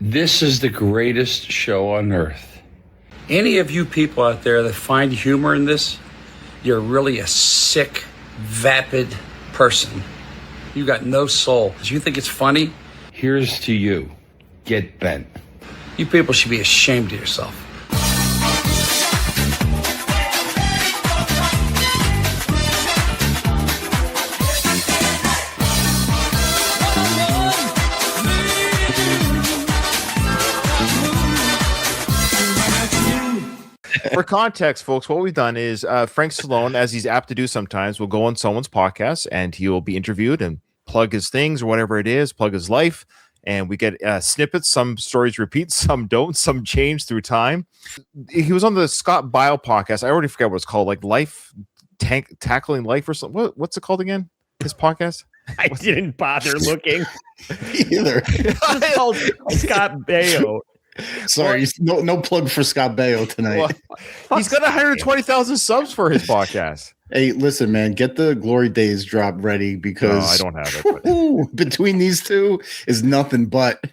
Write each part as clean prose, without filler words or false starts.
This is the greatest show on earth. Any of you people out there that find humor in this, you're really a sick, vapid person. You got no soul. Do you think it's funny? Here's to you. Get bent. You people should be ashamed of yourself. For context, folks, what we've done is Frank Stallone, as he's apt to do sometimes, will go on someone's podcast and he will be interviewed and plug his things or whatever it is, plug his life. And we get snippets. Some stories repeat, some don't, some change through time. He was on the Scott Baio podcast. I already forgot what it's called, like Life, Tackling Life or something. What's it called again? His podcast? I didn't bother looking. Either. It's called Scott Baio. Sorry, no plug for Scott Baio tonight. Well, he's got 120,000 subs for his podcast. Hey, listen, man, get the Glory Days drop ready because I don't have it. Between these two is nothing but.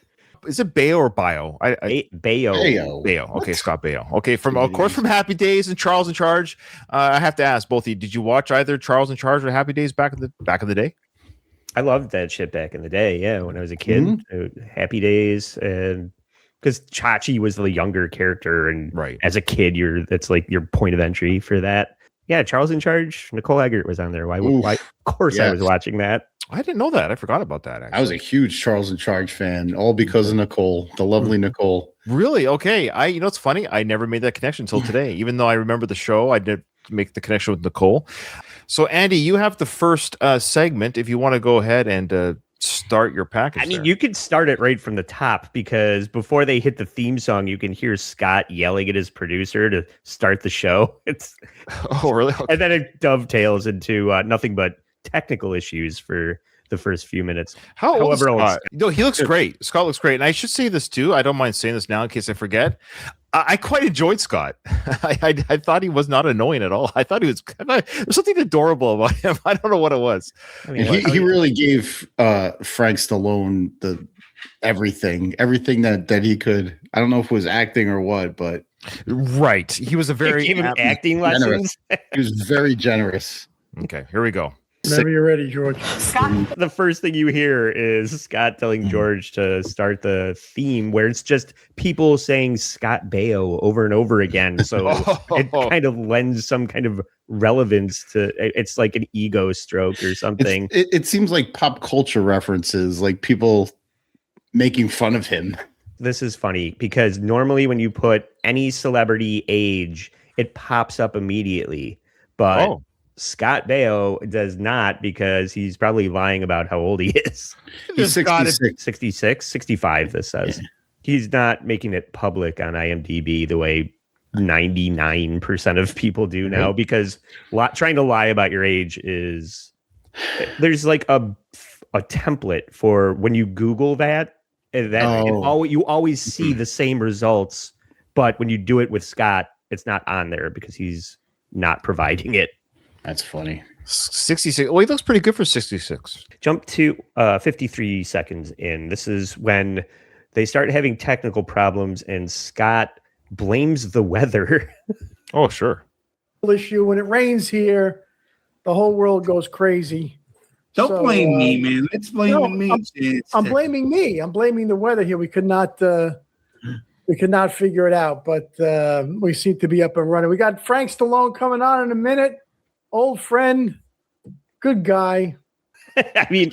Is it Baio or Bio? Baio. Baio. Okay, Scott Baio. Okay, from Happy Days and Charles in Charge. I have to ask both of you: did you watch either Charles in Charge or Happy Days back in the day? I loved that shit back in the day. Yeah, when I was a kid, Happy Days, and because Chachi was the younger character, and right as a kid, that's like your point of entry for that. Yeah, Charles in Charge. Nicole Eggert was on there. Why? Of course, yes. I was watching that. I didn't know that. I forgot about that. Actually. I was a huge Charles in Charge fan, all because of Nicole, the lovely Nicole. Really? Okay. It's funny. I never made that connection until today. Even though I remember the show, I did make the connection with Nicole. So, Andy, you have the first segment. If you want to go ahead and start your package. I mean, you could start it right from the top because before they hit the theme song, you can hear Scott yelling at his producer to start the show. Really? Okay. And then it dovetails into nothing but technical issues for the first few minutes. How old is Scott? No, he looks great. Scott looks great. And I should say this too. I don't mind saying this now in case I forget. I quite enjoyed Scott. I thought he was not annoying at all. I thought there's something adorable about him. I don't know what it was. I mean, he really gave Frank Stallone everything that he could. I don't know if it was acting or what, but right. He was a very gave him acting lessons. He was very generous. Okay, here we go. Whenever you're ready, George. Scott. The first thing you hear is Scott telling George to start the theme where it's just people saying Scott Baio over and over again. So it kind of lends some kind of relevance to it's like an ego stroke or something. It seems like pop culture references, like people making fun of him. This is funny because normally when you put any celebrity age, it pops up immediately. But Scott Baio does not because he's probably lying about how old he is. He's 66. 65, this says. Yeah. He's not making it public on IMDb the way 99% of people do now because trying to lie about your age there's like a template for when you Google that you always see the same results. But when you do it with Scott, it's not on there because he's not providing it. That's funny. 66. Well, he looks pretty good for 66. Jump to 53 seconds in. This is when they start having technical problems and Scott blames the weather. Oh, sure. Issue when it rains here, the whole world goes crazy. Don't blame me, man. It's blaming me. I'm blaming me. I'm blaming the weather here. We could not figure it out, but we seem to be up and running. We got Frank Stallone coming on in a minute. Old friend, good guy. I mean,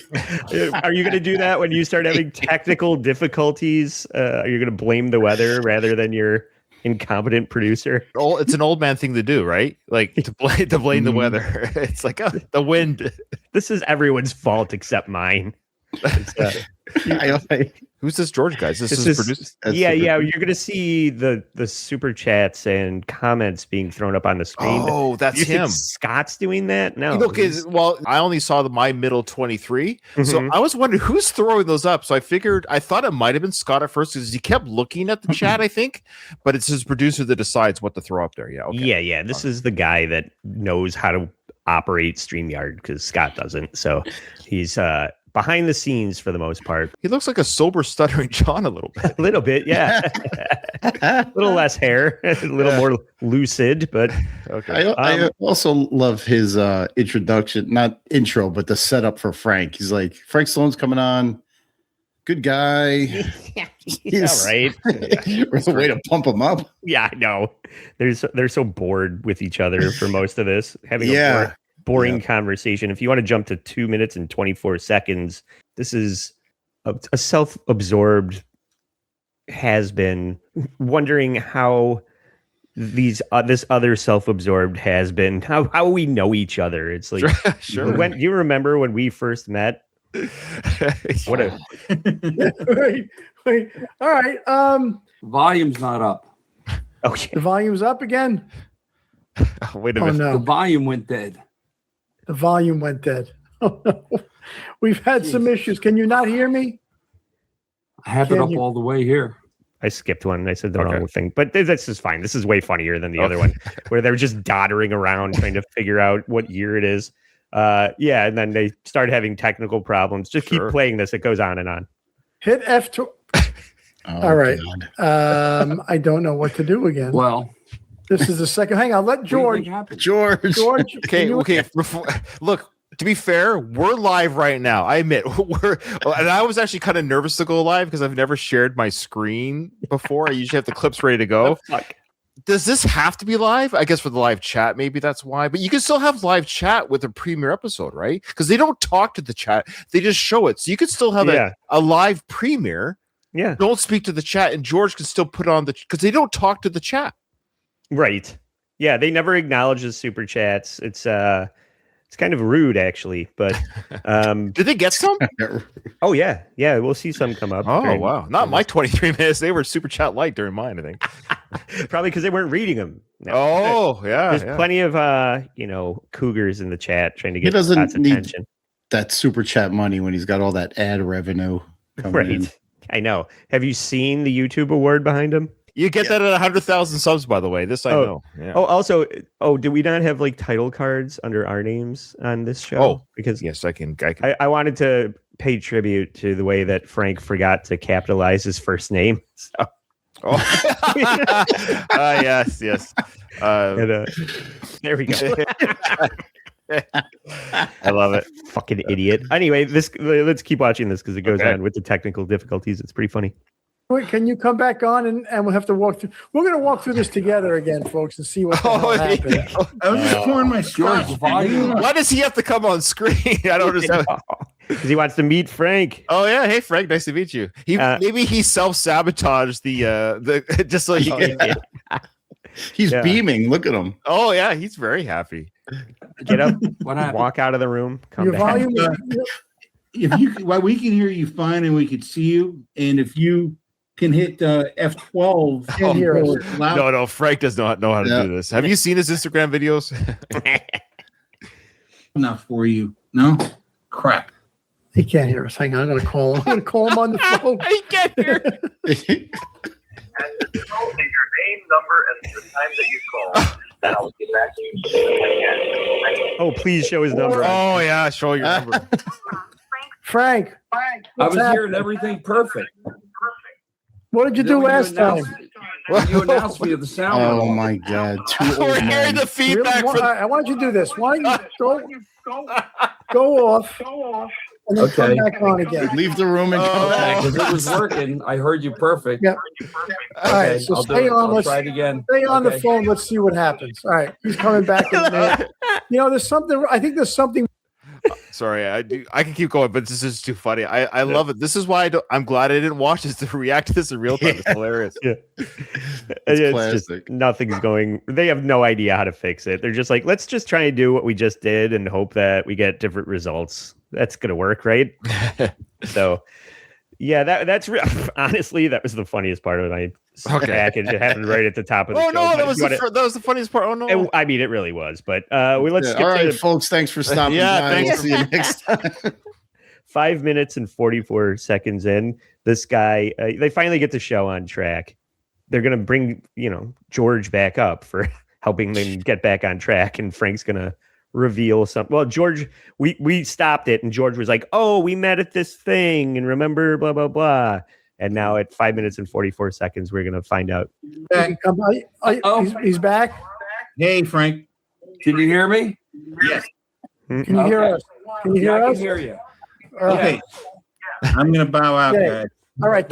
are you going to do that when you start having technical difficulties? Are you going to blame the weather rather than your incompetent producer? It's an old man thing to do, right? Like to blame the weather. It's like the wind. This is everyone's fault except mine. Who's this George guy? This is produced. Yeah. You're gonna see the super chats and comments being thrown up on the screen. Oh, that's him. Scott's doing that? No. I only saw my middle 23, so I was wondering who's throwing those up. So I thought it might have been Scott at first because he kept looking at the chat, I think, but it's his producer that decides what to throw up there. Yeah. Okay. Yeah. This is the guy that knows how to operate StreamYard because Scott doesn't. So he's behind the scenes for the most part. He looks like a sober, stuttering John a little bit. A little bit, yeah. A little less hair, a little more lucid, but Okay. I also love his introduction, not intro, but the setup for Frank. He's like, Frank Stallone's coming on. Good guy. yeah, right. There's a way to pump him up. Yeah, I know. They're so bored with each other for most of this, having a boring conversation. If you want to jump to 2 minutes and 24 seconds, this is a self-absorbed has-been wondering how this other self-absorbed has-been, how we know each other. It's like, Sure. When you remember when we first met? What a wait. All right. Volume's not up. okay. The volume's up again. Wait a Oh minute. The no, volume went dead. the volume went dead. Oh no, we've had some issues. Can you not hear me? I have it Can up you- all the way here. I skipped one. I said the Okay. wrong thing, but this is fine. This is way funnier than the other one, where they're just doddering around trying to figure out what year it is. Yeah, and then they start having technical problems. Just keep playing this. It goes on and on. Hit F2. All right. God. I don't know what to do again. Well, This is the second. Hang on. Let what do you think George. happened? George. George. can Okay, you- okay. Look, to be fair, we're live right now. I admit and I was actually kind of nervous to go live because I've never shared my screen before. I usually have the clips ready to go. Fuck. Does this have to be live? I guess for the live chat, maybe that's why. But you can still have live chat with a premiere episode, right? Because they don't talk to the chat; they just show it. So you could still have a live premiere. Yeah. Don't speak to the chat, and George can still put on because they don't talk to the chat. Right. Yeah, they never acknowledge the super chats. It's kind of rude, actually. But Did they get some? oh yeah, we'll see some come up. Oh during- wow! Not my 23 minutes. They were super chat light during mine, I think. Probably because they weren't reading them. No. Oh yeah, There's plenty of cougars in the chat trying to He get doesn't lots of need- attention. That super chat money when he's got all that ad revenue coming Right. in. I know. Have you seen the YouTube award behind him? You get that at 100,000 subs, by the way. This I know. Yeah. Oh, also, do we not have like title cards under our names on this show? Oh, because yes, I can. I wanted to pay tribute to the way that Frank forgot to capitalize his first name. So, Oh. Yes. and, there we go. I love it. Fucking idiot. Anyway, let's keep watching this because it goes Okay. on with the technical difficulties. It's pretty funny. Wait, can you come back on and we'll have to walk through? We're going to walk through this together again, folks, and see what the hell happened. yeah. I was just pouring my George, scotch. volume. Why does he have to come on screen? I don't understand. Because he wants to meet Frank. Oh yeah, hey Frank, nice to meet you. Maybe he self-sabotaged the just so he can. He's Yeah. beaming. Look at him. Oh yeah, he's very happy. Get up, What happened? walk out of the room, come Your back. volume is, If you, well, we can hear you fine and we could see you. And if you can hit F12, Can't hear us. loud. No, Frank does not know how to Yeah. do this. Have you seen his Instagram videos? Enough for you. No? Crap. he can't hear us. Hang on. I'm going to call him. I'm going to call him on the phone. He can't hear. Leave your name, number, and the time that you call, and I'll get back to you as soon as I can. Oh, please show his number. Oh yeah, show your number. Frank, I what's was hearing happening? everything perfect. What did you do Then when last time? When you announced me of the sound. Oh went off. my God. Two We're old hearing men. the feedback Really? from. I want you to do this. Why don't you go off and then come Okay. back on again? Leave the room and come Oh. back. Because it was working. I heard you perfect. Yeah. All right, Okay, so I'll do stay it. on. I'll Let's try it again. stay on the Okay. phone. Let's see what happens. All right, he's coming back in a minute. There's something. I think there's something. Sorry, I can keep going, but this is too funny. I love it. This is why I'm glad I didn't watch this to react to this in real time. It's hilarious. It's classic. just nothing's going. They have no idea how to fix it. They're just like, let's just try and do what we just did and hope that we get different results. That's gonna work, right? So, yeah, that's honestly that was the funniest part of my package. It happened right at the top of the Oh show. no, But that if was you wanna- that was the funniest part. Oh no. I mean, it really was. But let's Yeah, skip all to right, the folks. Thanks for stopping Yeah, by. thanks. We'll see you next time. 5 minutes and 44 seconds in. This guy, they finally get the show on track. They're gonna bring George back up for helping them get back on track, and Frank's gonna reveal something. Well, George, we stopped it, and George was like, "Oh, we met at this thing, and remember, blah blah blah." And now at 5 minutes and 44 seconds, we're gonna find out. He's back. Hey, Frank. Can you hear me? Yes. Can you hear us? Can you hear I us? can hear you. Okay. I'm going to bow out, Okay. guys. All right.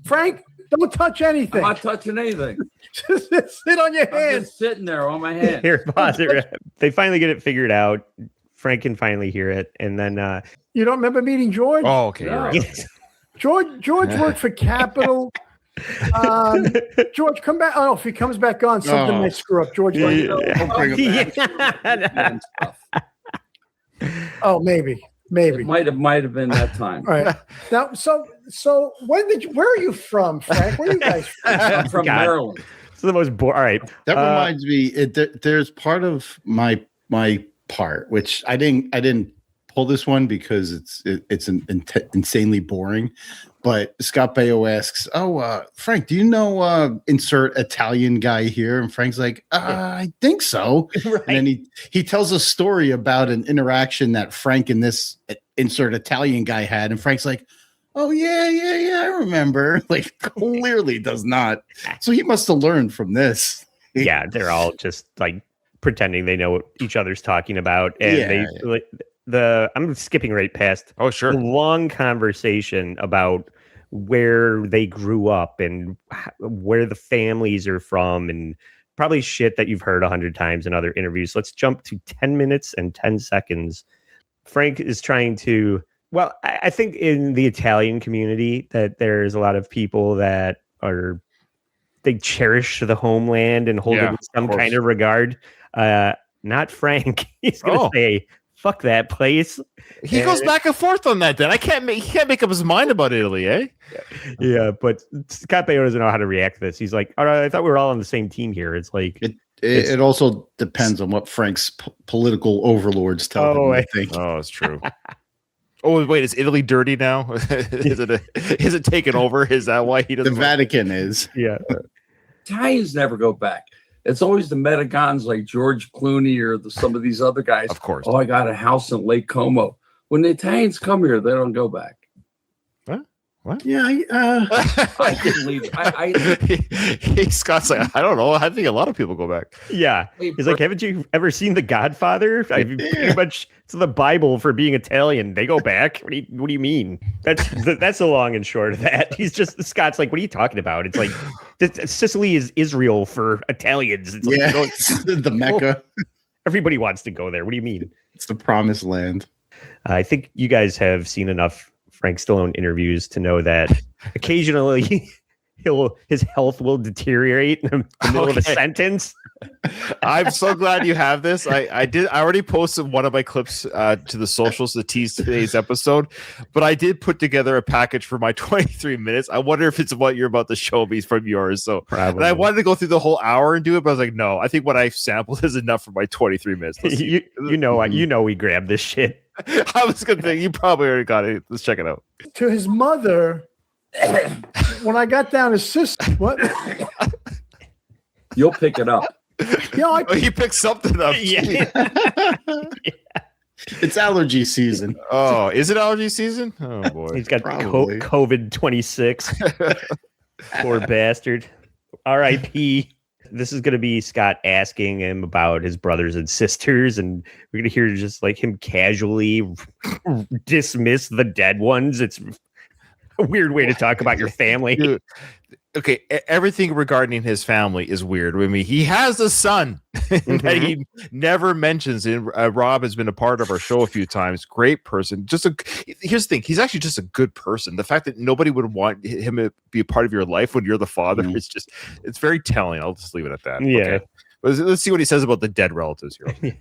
Frank, don't touch anything. I'm not touching anything. Just sit on your I'm hands. just sitting there on my hand. Here, pause it. They finally get it figured out. Frank can finally hear it, and then You don't remember meeting George? Oh, okay. No. You're right. George worked for Capital. George, come back. Oh, if he comes back on, something might screw up. George, Don't bring him back. Yeah. oh, maybe. It might have been that time. All right. Now, so where are you from, Frank? Where are you guys from? I'm from God. Maryland. It's the most boring. All right. That reminds me. There's part of my part which I didn't pull this one because it's insanely boring. But Scott Baio asks, Frank, do you know insert Italian guy here? And Frank's like, I think so. Right. And then he tells a story about an interaction that Frank and this insert Italian guy had. And Frank's like, oh, yeah, I remember. Like, clearly does not. So he must have learned from this. Yeah, they're all just like pretending they know what each other's talking about. And I'm skipping right past Oh, sure. the long conversation about where they grew up and where the families are from, and probably shit that you've heard 100 times in other interviews. Let's jump to 10 minutes and 10 seconds. Frank is trying to, well, I think in the Italian community that there's a lot of people that they cherish the homeland and hold it in some kind of regard. Not Frank. He's going to say, fuck that place. He goes back and forth on that. Then he can't make up his mind about Italy, eh? Yeah, but Scott Baio doesn't know how to react to this. He's like, all right, I thought we were all on the same team here. It's like it also depends on what Frank's political overlords tell him. I think. Oh, it's true. Oh wait, is Italy dirty now? Is it taken over? Is that why he doesn't? The Vatican is. Yeah. Italians never go back. It's always the Metagons like George Clooney or some of these other guys. Of course. Oh, I got a house in Lake Como. When the Italians come here, they don't go back. What? Yeah, I didn't leave. Scott's like, I don't know. I think a lot of people go back. Yeah. He's like, haven't you ever seen The Godfather? Pretty much it's the Bible for being Italian. They go back. What do you mean? That's the long and short of that. Scott's like, what are you talking about? It's like Sicily is Israel for Italians. It's like, the Mecca. Everybody wants to go there. What do you mean? It's the promised land. I think you guys have seen enough Frank Stallone interviews to know that occasionally his health will deteriorate in the middle of a sentence. I'm so glad you have this. I already posted one of my clips to the socials to tease today's episode, but I did put together a package for my 23 minutes. I wonder if it's what you're about to show me from yours. So probably. And I wanted to go through the whole hour and do it, but I was like, no, I think what I sampled is enough for my 23 minutes. you know we grabbed this shit. I was gonna think you probably already got it. Let's check it out. To his mother, when I got down his sister, what? You'll pick it up. Yeah, He picked something up. Yeah. It's allergy season. Oh, is it allergy season? Oh boy. He's got Probably. COVID 26. Poor bastard. R.I.P. This is going to be Scott asking him about his brothers and sisters, and we're going to hear just like him casually dismiss the dead ones. It's a weird way to talk about your family. Dude, okay, everything regarding his family is weird. I mean, he has a son that he never mentions. And Rob has been a part of our show a few times. Great person. Here's the thing. He's actually just a good person. The fact that nobody would want him to be a part of your life when you're the father it's very telling. I'll just leave it at that. Yeah. Okay. Let's see what he says about the dead relatives here.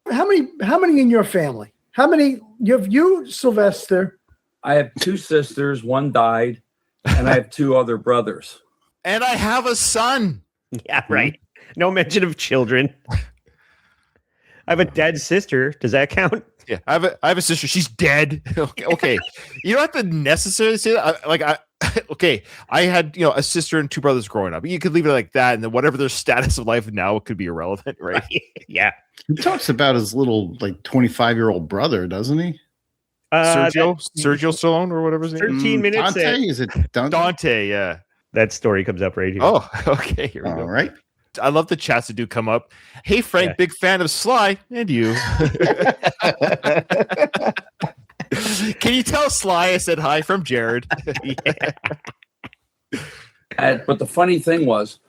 How many in your family? How many? You, Sylvester. I have 2 sisters. One died, and I have 2 other brothers. And I have a son. Yeah, right. No mention of children. I have a dead sister. Does that count? Yeah, I have a sister. She's dead. Okay. You don't have to necessarily say that. Okay, I had a sister and two brothers growing up. You could leave it like that, and then whatever their status of life now could be irrelevant, right? Yeah. He talks about his little 25-year-old brother, doesn't he? Sergio Stallone or whatever his name. 13 minutes. Dante? Is it Dante? Dante, yeah. That story comes up right here. Oh, okay. Here we go. All right. I love the chats that do come up. Hey, Frank, big fan of Sly and you. Can you tell Sly I said hi from Jared? But the funny thing was,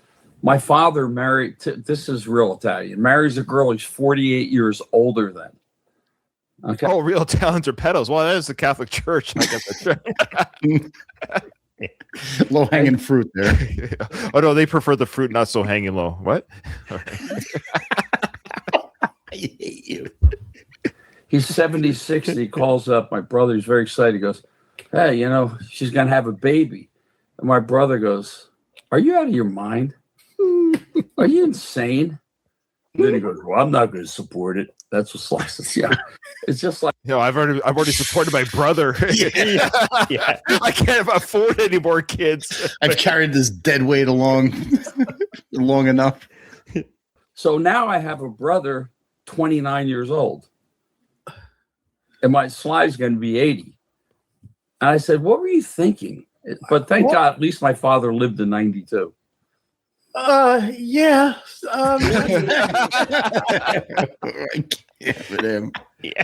my father married, this is real Italian, marries a girl he's 48 years older than. Okay. Oh, real Italians are pedos. Well, that is the Catholic Church. I guess that's right. Low hanging fruit there. Oh, no, they prefer the fruit not so hanging low. What? I hate you. He's 76. He calls up my brother. He's very excited. He goes, hey, she's going to have a baby. And my brother goes, are you out of your mind? Are you insane? And then he goes, well, I'm not going to support it. That's what Sly says. Yeah. It's just like, I've already supported my brother. Yeah. I can't afford any more kids. I've carried this dead weight along long enough. So now I have a brother, 29 years old. And my Sly's going to be 80. And I said, what were you thinking? But thank God, at least my father lived to 92. Yeah.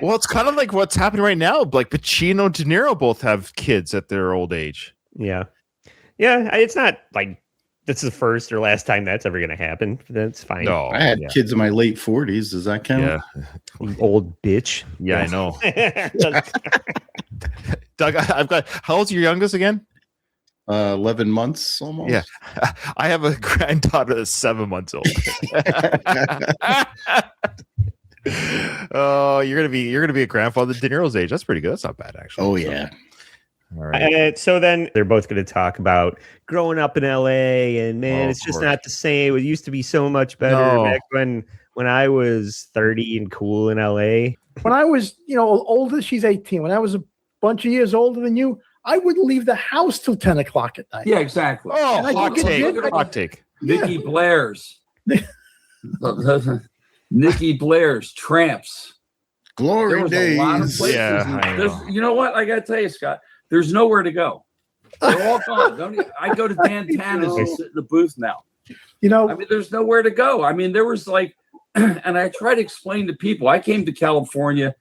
Well, it's kind of like what's happening right now. Like Pacino and De Niro both have kids at their old age. Yeah. It's not like this is the first or last time that's ever going to happen. That's fine. No, I had kids in my late 40s. Does that count? Yeah. You old bitch. Yeah, I know. Doug, I've got. How old's your youngest again? 11 months almost. Yeah, I have a granddaughter that's 7 months old. Oh, you're gonna be a grandfather De Niro's age. That's pretty good. That's not bad, actually. Oh yeah. All right. So then they're both going to talk about growing up in LA, and man, it's just not the same. It used to be so much better back when I was 30 and cool in LA. When I was, older, she's 18. When I was a bunch of years older than you, I wouldn't leave the house till 10 o'clock at night. Yeah, exactly. Oh, And I hot get take. good. Hot take. Nikki Blair's. Nikki Blair's Tramps. There Glory was a lot of days. places. Yeah, I know. You know what? I got to tell you, Scott, there's nowhere to go. They're all gone. I go to Dan Tana's and sit in the booth now. I mean, there's nowhere to go. I mean, there was and I try to explain to people, I came to California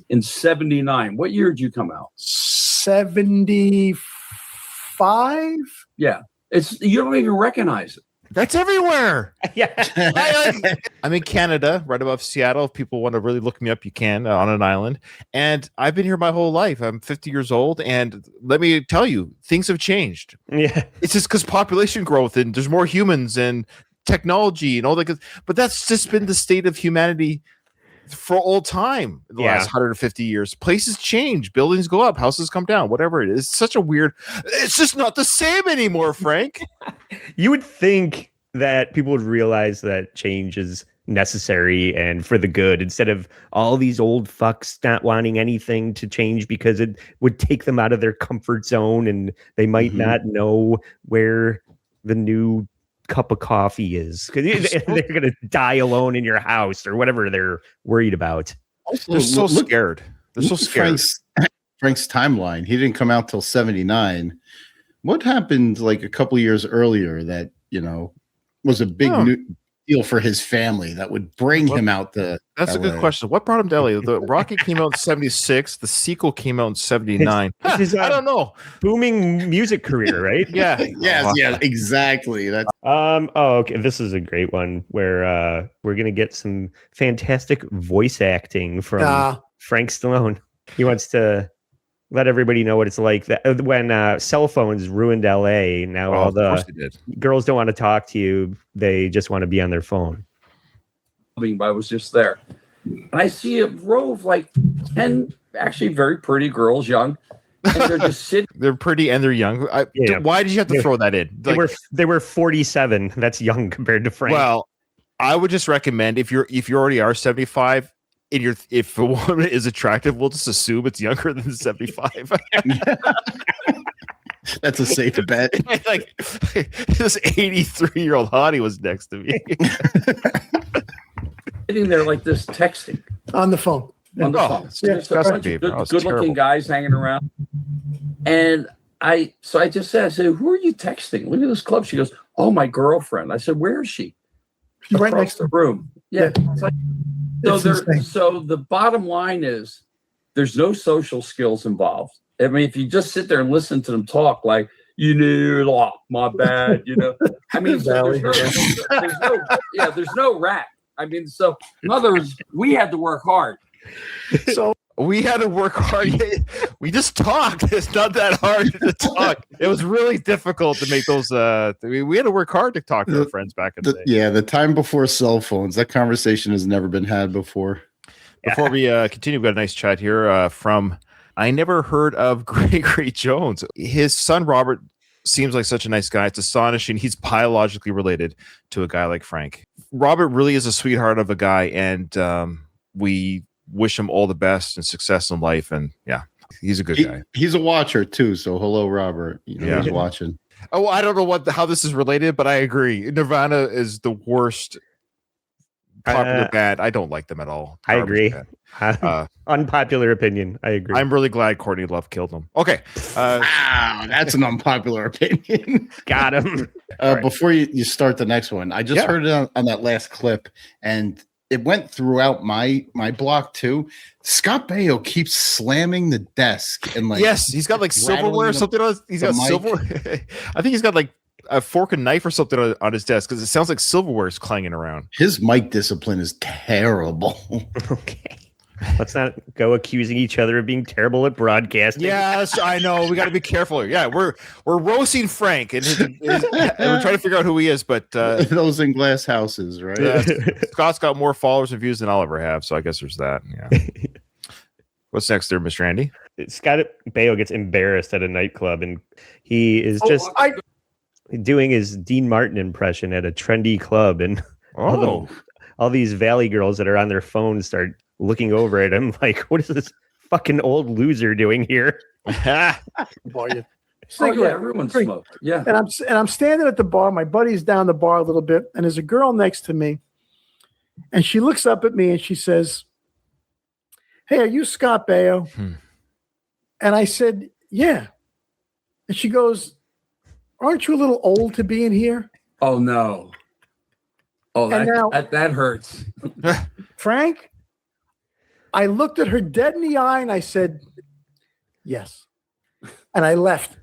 in 79. What year did you come out? 75. Yeah. You don't even recognize it. That's everywhere. Yeah. I'm in Canada, right above Seattle. If people want to really look me up, you can on an island. And I've been here my whole life. I'm 50 years old. And let me tell you, things have changed. Yeah. It's just because population growth and there's more humans and technology and all that. But that's just been the state of humanity for all time in the last 150 years. Places change, buildings go up, houses come down, whatever it is. It's such a weird, it's just not the same anymore, Frank. You would think that people would realize that change is necessary and for the good, instead of all these old fucks not wanting anything to change because it would take them out of their comfort zone and they might not know where the new cup of coffee is because they're going to die alone in your house or whatever they're worried about. They're so scared. They're so scared. Frank's timeline. He didn't come out till 79. What happened like a couple of years earlier that, was a big new deal for his family that would bring him out to That's LA? a good question. What brought him to LA? The Rocky came out in 76. The sequel came out in 79. I don't know. Booming music career, right? Yeah. Yeah, exactly. That's okay. This is a great one where we're gonna get some fantastic voice acting from Frank Stallone. He wants to let everybody know what it's like that when cell phones ruined LA. Now all the girls don't want to talk to you; they just want to be on their phone. But I was just there, and I see a row of 10 actually very pretty girls, young, and they're just sitting. They're pretty and they're young. Why did you have to throw that in? They were 47. That's young compared to Frank. Well, I would just recommend if you already are 75, if a woman is attractive, we'll just assume it's younger than 75. That's a safe bet. Like this 83-year-old hottie was next to me. Sitting there like this, texting On the phone. on the Oh, phone. it's There's a bunch disgusting. of That was good-looking terrible. guys hanging around, and I just said, "Who are you texting? Look at this club." She goes, "Oh, my girlfriend." I said, "Where is she?" She's right Across next to the room. Yeah. It's like, It's insane. so the bottom line is there's no social skills involved. I mean, if you just sit there and listen to them talk like, my bad, I mean, so there's no rap. I mean, so in other words, we had to work hard. So We had to work hard. We just talked. It's not that hard to talk. It was really difficult to make those. We had to work hard to talk to our friends back in the day. The time before cell phones. That conversation has never been had before. Before we continue, we've got a nice chat here from I never heard of Gregory Jones. His son Robert seems like such a nice guy. It's astonishing. He's biologically related to a guy like Frank. Robert really is a sweetheart of a guy, and we wish him all the best and success in life. And yeah, he's a good guy. He's a watcher too. So hello, Robert. He's watching. Oh, I don't know how this is related, but I agree. Nirvana is the worst popular band. I don't like them at all. I agree. Unpopular opinion. I agree. I'm really glad Courtney Love killed them. Okay. Wow, that's an unpopular opinion. Got him. Before you start the next one, I just heard it on that last clip, and it went throughout my block too. Scott Baio keeps slamming the desk and yes, he's got like silverware or something on. He's got silver. I think he's got like a fork and knife or something on his desk because it sounds like silverware is clanging around. His mic discipline is terrible. Okay. Let's not go accusing each other of being terrible at broadcasting. Yes, I know. We got to be careful. Yeah, we're roasting Frank and and we're trying to figure out who he is. But those in glass houses, right? Yeah, Scott's got more followers and views than I'll ever have, so I guess there's that. Yeah. What's next there, Mr. Andy? Scott Baio gets embarrassed at a nightclub, and he is just doing his Dean Martin impression at a trendy club, and all these Valley girls that are on their phones start looking over at him like, what is this fucking old loser doing here? Everyone smoked. Yeah. And I'm standing at the bar. My buddy's down the bar a little bit, and there's a girl next to me, and she looks up at me and she says, "Hey, are you Scott Baio?" And I said, "Yeah." And she goes, "Aren't you a little old to be in here?" Oh no. Oh, that hurts. Frank, I looked at her dead in the eye and I said, "Yes." And I left.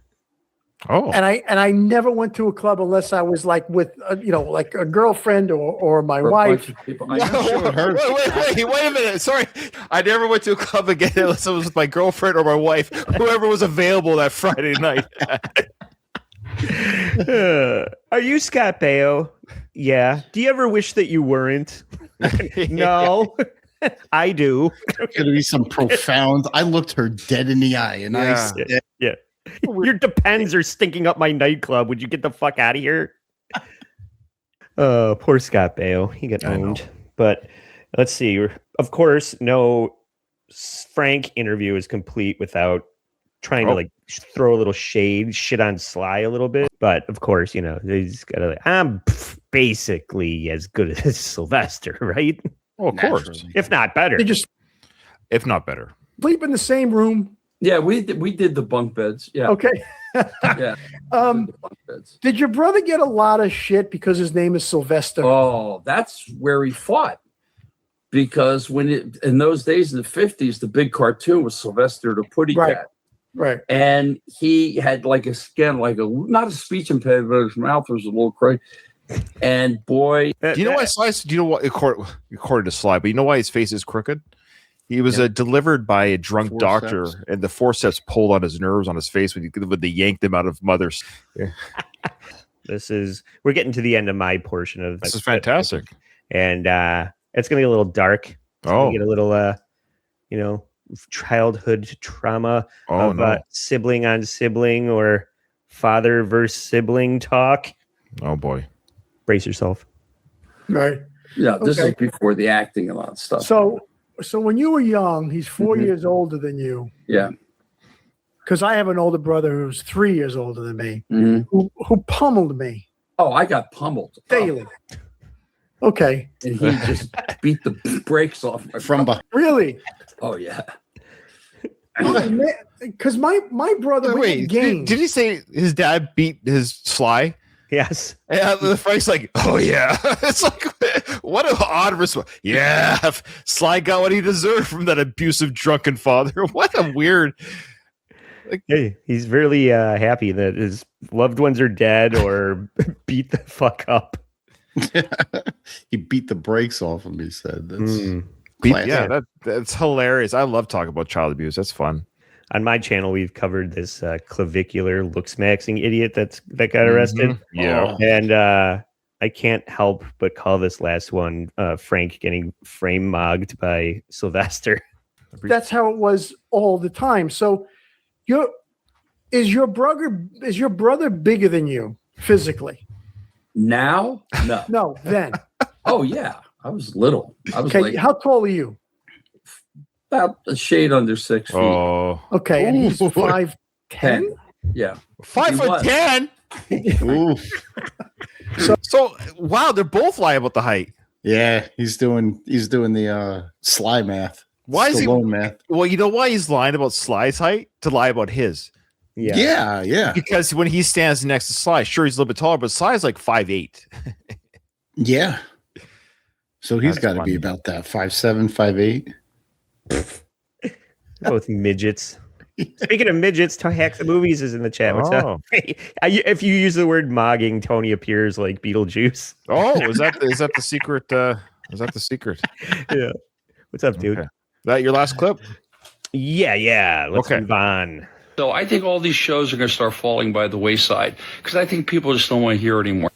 Oh. And I never went to a club unless I was like with like a girlfriend or my wife. Wait a minute. Sorry. I never went to a club again unless it was with my girlfriend or my wife, whoever was available that Friday night. Are you Scott Baio? Yeah. Do you ever wish that you weren't? No. I do. It's going to be some profound. I looked her dead in the eye, and I said, "Yeah, your Depends are stinking up my nightclub. Would you get the fuck out of here?" Poor Scott Baio. He got owned. But let's see. Of course, no Frank interview is complete without trying to like throw a little shit on Sly a little bit. But of course, he's got to. I'm basically as good as Sylvester, right? Oh, of course. If not better. They just if not better. sleep in the same room. Yeah, we did the bunk beds. Yeah. Okay. Yeah. Bunk beds. Did your brother get a lot of shit because his name is Sylvester? Oh, that's where he fought. Because in those days in the 50s, the big cartoon was Sylvester the Putty Cat. Right. And he had not a speech impediment, but his mouth was a little crazy. And boy, do you know why Sly? Do you know what according to Sly? But you know why his face is crooked? He was delivered by a drunk doctor, and the forceps pulled on his nerves on his face when they yanked him out of mother's. Yeah. We're getting to the end of my portion of this. Is fantastic, and it's gonna get a little dark. It's gonna get a little, childhood trauma of sibling on sibling or father versus sibling talk. Oh boy. Brace yourself. Right. Yeah, this is before the acting and all that stuff. So when you were young, he's 4 years older than you. Yeah. Because I have an older brother who's 3 years older than me, Mhm. who pummeled me Oh, I got pummeled. daily. Okay, And he just beat the brakes off my From behind. really? Oh, yeah. Because my brother Wait, games. did he say his dad beat his Sly? Yes. And the Frank's like, oh yeah. It's like, what an odd response. Yeah, Sly got what he deserved from that abusive drunken father. What a weird. Hey, he's really happy that his loved ones are dead or beat the fuck up. He beat the brakes off him. He said, "That's classic." Yeah, that's hilarious. I love talking about child abuse. That's fun. On my channel, we've covered this clavicular looks-maxing idiot that got arrested. Yeah. And I can't help but call this last one Frank getting frame mogged by Sylvester. That's how it was all the time. So, is your brother bigger than you physically? Now? No. No, then. Oh, yeah. I was little. I was Okay, like how tall are you? about a shade under 6 feet. Oh, Okay, and he's 5'10". 10. Yeah. 5'10". Ooh. So wow, they're both lie about the height. Yeah, he's doing the Sly math. Why is he? Stallone math? Well, you know why he's lying about Sly's height? To lie about his. Yeah. Because when he stands next to Sly, sure he's a little bit taller, but Sly's like 5'8". Yeah. So he's That's got to funny. be about that 5'7", 5'8". Both midgets. Speaking of midgets, Hack the Movies is in the chat. What's up? If you use the word mogging, Tony appears like Beetlejuice. Oh, is that the secret? Is that the secret? Yeah. What's up, dude? Okay. That your last clip? Yeah. Let's Okay. move on. So I think all these shows are going to start falling by the wayside because I think people just don't want to hear it anymore.